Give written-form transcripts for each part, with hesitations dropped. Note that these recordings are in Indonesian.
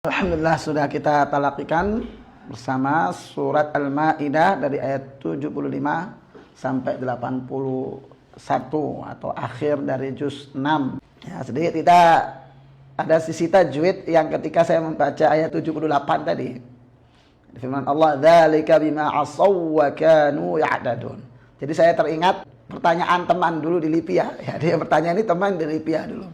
Alhamdulillah sudah kita talakikan bersama surat Al-Maidah dari ayat 75 sampai 81 atau akhir dari juz 6. Ya, sedikit kita ada sisi tajwid yang ketika saya membaca ayat 78 tadi. Firman Allah, "Dzalika bima asaw wa kanu ya'tadun." Jadi saya teringat pertanyaan teman dulu di Libya. Ya, dia pertanyaan ini teman di Libya dulu.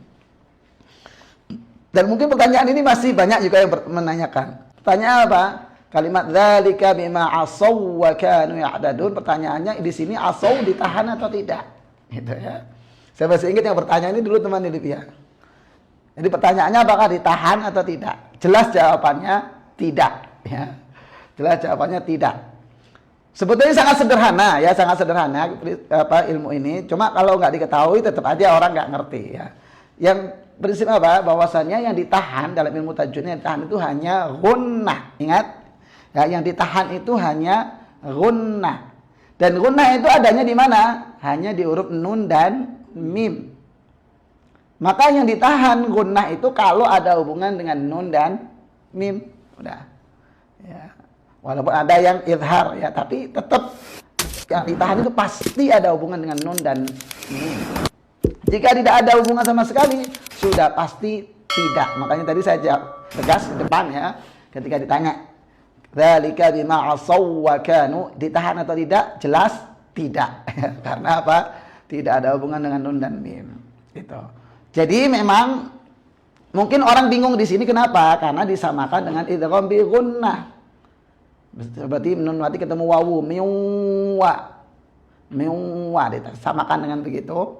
Dan mungkin pertanyaan ini masih banyak juga yang menanyakan. Pertanyaan apa? Kalimat dzalika bima asaw wa kanu ya'tadun. Pertanyaannya di sini asaw ditahan atau tidak? Gitu ya. Saya masih ingat yang pertanyaan ini dulu teman di Libya. Jadi pertanyaannya apakah ditahan atau tidak? Jelas jawabannya tidak, ya. Jelas jawabannya tidak. Sebetulnya sangat sederhana ya, sangat sederhana ilmu ini. Cuma kalau nggak diketahui tetap aja orang nggak ngerti ya. Yang prinsip apa? Bahwasannya yang ditahan dalam ilmu tajwidnya yang ditahan itu hanya gunnah. Ingat? Ya, yang ditahan itu hanya gunnah. Dan gunnah itu adanya di mana? Hanya di huruf nun dan mim. Maka yang ditahan gunnah itu kalau ada hubungan dengan nun dan mim. Udah. Ya. Walaupun ada yang izhar ya, tapi tetap yang ditahan itu pasti ada hubungan dengan nun dan mim. Jika tidak ada hubungan sama sekali, sudah pasti tidak. Makanya tadi saya jawab tegas di depan ya, ketika ditanya, "Dzalika bima asaw wa kanu", ditahan atau tidak? Jelas tidak. Karena apa? Tidak ada hubungan dengan nun dan mim. Gitu. Jadi memang mungkin orang bingung di sini kenapa? Karena disamakan dengan idgham bi gunnah. Berarti nun mati ketemu wawu, miwa. Miwa disamakan dengan begitu.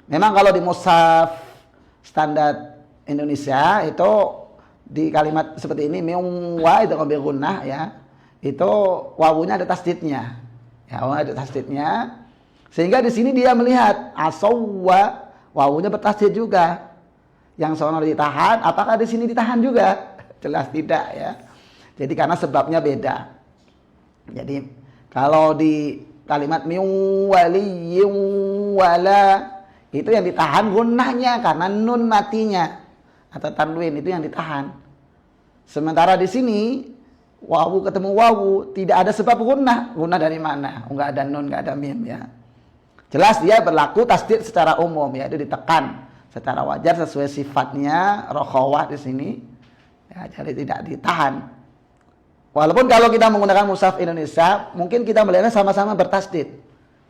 Memang kalau di mushaf standar Indonesia itu di kalimat seperti ini miwa itu bi gunnah ya. Itu wawunya ada tasdidnya. Ya, ada tasdidnya. Sehingga di sini dia melihat asawwa wawunya bertasdid juga. Yang sono ditahan, apakah di sini ditahan juga? Jelas tidak ya. Jadi karena sebabnya beda. Jadi kalau di kalimat min waliyyin wala itu yang ditahan gunnahnya karena nun matinya atau tanwin itu yang ditahan. Sementara di sini wawu ketemu wawu tidak ada sebab gunnah. Gunnah dari mana? Enggak ada nun, enggak ada mim ya. Jelas dia berlaku tasdid secara umum ya, itu ditekan secara wajar sesuai sifatnya rokhawah di sini. Ya, jadi tidak ditahan. Walaupun kalau kita menggunakan mushaf Indonesia, mungkin kita melihatnya sama-sama bertasdid.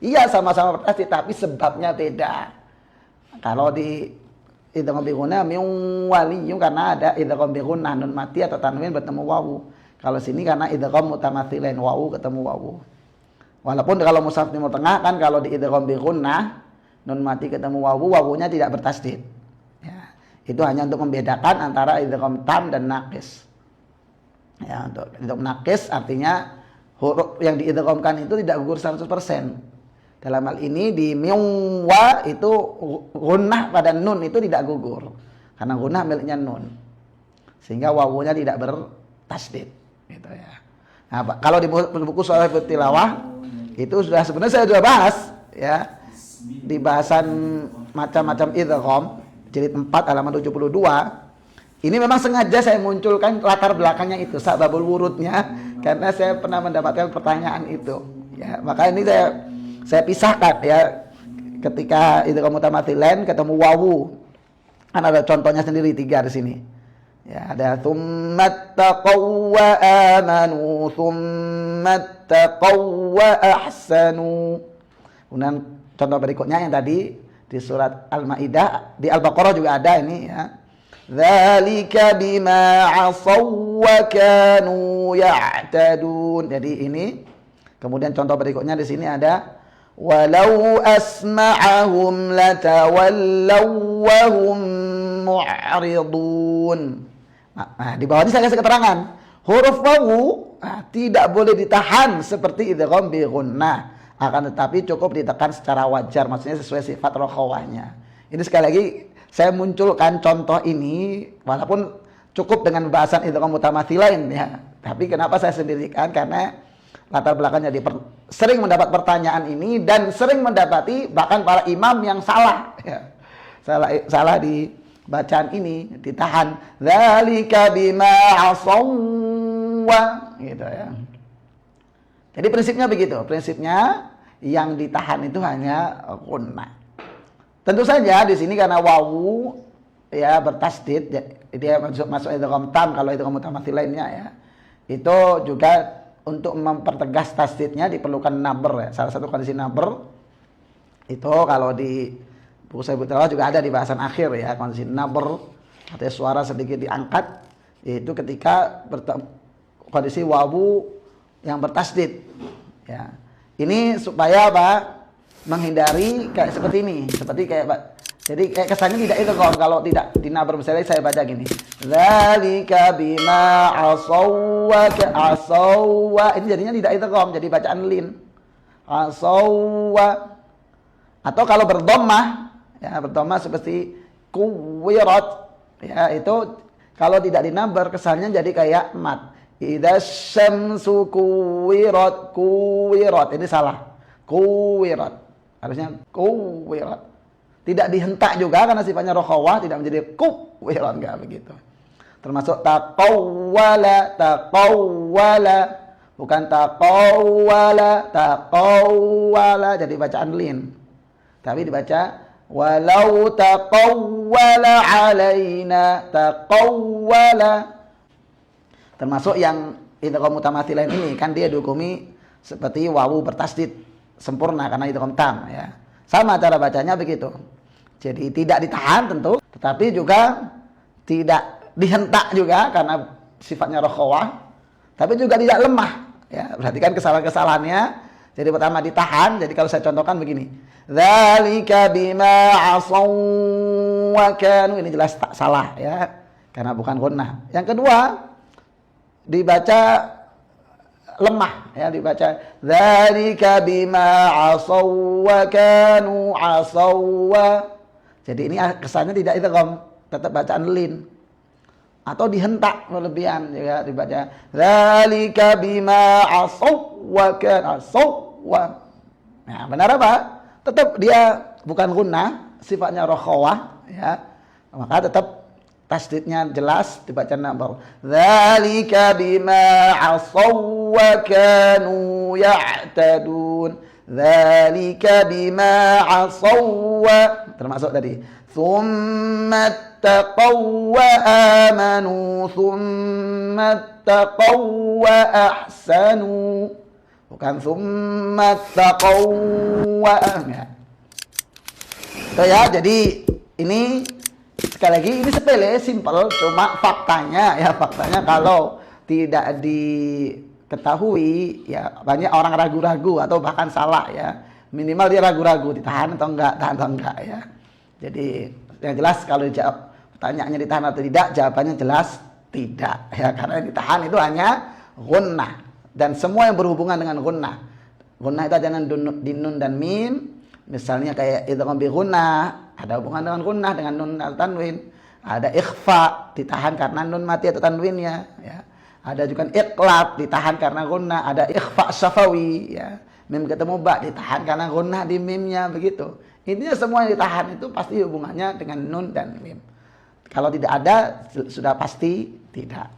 Iya, sama-sama bertasdid, tapi sebabnya beda. Kalau di idgham bi gunnah min waliyyun karena ada idgham bi gunnah nun mati atau tanwin bertemu wawu. Kalau sini karena idgham mutamatsilain wawu ketemu wawu. Walaupun kalau mushaf Timur Tengah kan kalau di idgham bi gunnah nun mati ketemu wawu, wawunya tidak bertasdid. Ya, itu hanya untuk membedakan antara idgham tam dan naqis. Ya, untuk naqis artinya huruf yang diidghamkan itu tidak gugur 100%. Dalam hal ini di miwa itu gunnah pada nun itu tidak gugur. Karena gunnah miliknya nun. Sehingga wawunya tidak bertasdid gitu ya. Nah, kalau di buku Shalaifut Tilawah itu sudah sebenarnya saya sudah bahas ya. Di bahasan macam-macam idgham jilid 4 halaman 72. Ini memang sengaja saya munculkan latar belakangnya itu, sababul wurudnya, karena saya pernah mendapatkan pertanyaan itu. Ya, maka ini saya pisahkan ya, ketika idgham mutamatsilain ketemu wawu. Kan ada contohnya sendiri 3 di sini. Ya, ada tsummat taqaw wa amanu, tsummat taqaw wa ahsanu. Kemudian contoh berikutnya yang tadi di surat Al-Maidah, di Al-Baqarah juga ada ini ya. Dzalika bima asaw wa kanu ya'tadun. Jadi ini. Kemudian contoh berikutnya di sini ada walau asma'ahum latawallaw wa hum mu'ridun. Nah, di bawah ini saya kasih keterangan. Huruf wawu tidak boleh ditahan seperti idgham bi gunnah. Akan tetapi cukup ditekan secara wajar, maksudnya sesuai sifat rokhawahnya. Ini sekali lagi saya munculkan contoh ini, walaupun cukup dengan bahasan idgham mutamatsilain ya. Tapi kenapa saya sendirikan? Karena latar belakangnya sering mendapat pertanyaan ini dan sering mendapati bahkan para imam yang salah ya. Salah di bacaan ini ditahan. Dzalika bima asawwa, gitu ya. Jadi prinsipnya begitu. Prinsipnya yang ditahan itu hanya gunnah. Tentu saja di sini karena wawu ya bertasdid, dia masuk idgham tam kalau idgham mutamatsil lainnya ya. Itu juga untuk mempertegas tasdidnya diperlukan naber ya. Salah satu kondisi naber itu kalau di buku Syaibut Tilawah juga ada di bahasan akhir ya, kondisi naber, artinya suara sedikit diangkat, yaitu ketika kondisi wawu yang bertasdid ya. Ini supaya apa? Menghindari kayak seperti ini, seperti kayak jadi kayak kesannya tidak idgham kalau tidak dinaber. Misalnya saya baca gini, dzalika bima asawwa asawwa, ini jadinya tidak idgham, jadi bacaan lin. Asawwa. Atau kalau berdomah, ya berdomah seperti kuwirat, ya itu kalau tidak dinaber kesannya jadi kayak mat. Idza syamsu kuwirat, kuwirat, ini salah. Kuwirat. Harusnya kuwirat. Tidak dihentak juga karena sifatnya rokhawah, tidak menjadi kuwirat, enggak begitu. Termasuk taqawwala, taqawwala, bukan taqawwala, taqawwala, jadi bacaan lin. Tapi dibaca walau taqawwala alaina, taqawwala. Termasuk yang idgham mutamatsilain ini kan dia dihukumi seperti wawu bertasdid sempurna karena idgham tam ya. Sama cara bacanya begitu. Jadi tidak ditahan tentu, tetapi juga tidak dihentak juga karena sifatnya rokhawah, tapi juga tidak lemah ya. Perhatikan kesalahan-kesalahannya. Jadi pertama ditahan, jadi kalau saya contohkan begini, dzalika bima asaw wa kanu, ini jelas tak salah ya, karena bukan gunnah. Yang kedua dibaca lemah ya, dibaca dzalika bima asaw wa kanu asawwa. Jadi ini kesannya tidak idgham, tetap bacaan lin. Atau dihentak berlebihan juga dibaca dzalika bima asaw wa kanu asawwa. Nah, benar apa? Tetap dia bukan gunnah, sifatnya rokhawah ya. Maka tetap tasdidnya jelas dibaca nabar. Dzalika bima asaw wa kanu ya'tadun. Dzalika bima asaw wa, termasuk tadi. Tsumma taqaw wa amanu, tsumma taqaw wa ahsanu. Bukan tsumma taqaw wa amanu. Ya, jadi ini sekali lagi ini sepele, simple, cuma faktanya ya, faktanya kalau tidak diketahui ya banyak orang ragu-ragu atau bahkan salah ya. Minimal dia ragu-ragu ditahan atau enggak, tahan atau enggak ya. Jadi yang jelas kalau dijawab pertanyaannya ditahan atau tidak, jawabannya jelas tidak ya, karena yang ditahan itu hanya gunnah dan semua yang berhubungan dengan gunnah. Gunnah itu ada di nun dan mim. Misalnya kayak idgham bi gunnah, ada hubungan dengan gunnah dengan nun al tanwin. Ada ikhfa, ditahan karena nun mati atau tanwinnya ya. Ada juga iqlab, ditahan karena gunnah. Ada ikhfa syafawi ya. Mim ketemu ba, ditahan karena gunnah di mimnya, begitu. Intinya semua yang ditahan itu pasti hubungannya dengan nun dan mim. Kalau tidak ada sudah pasti tidak.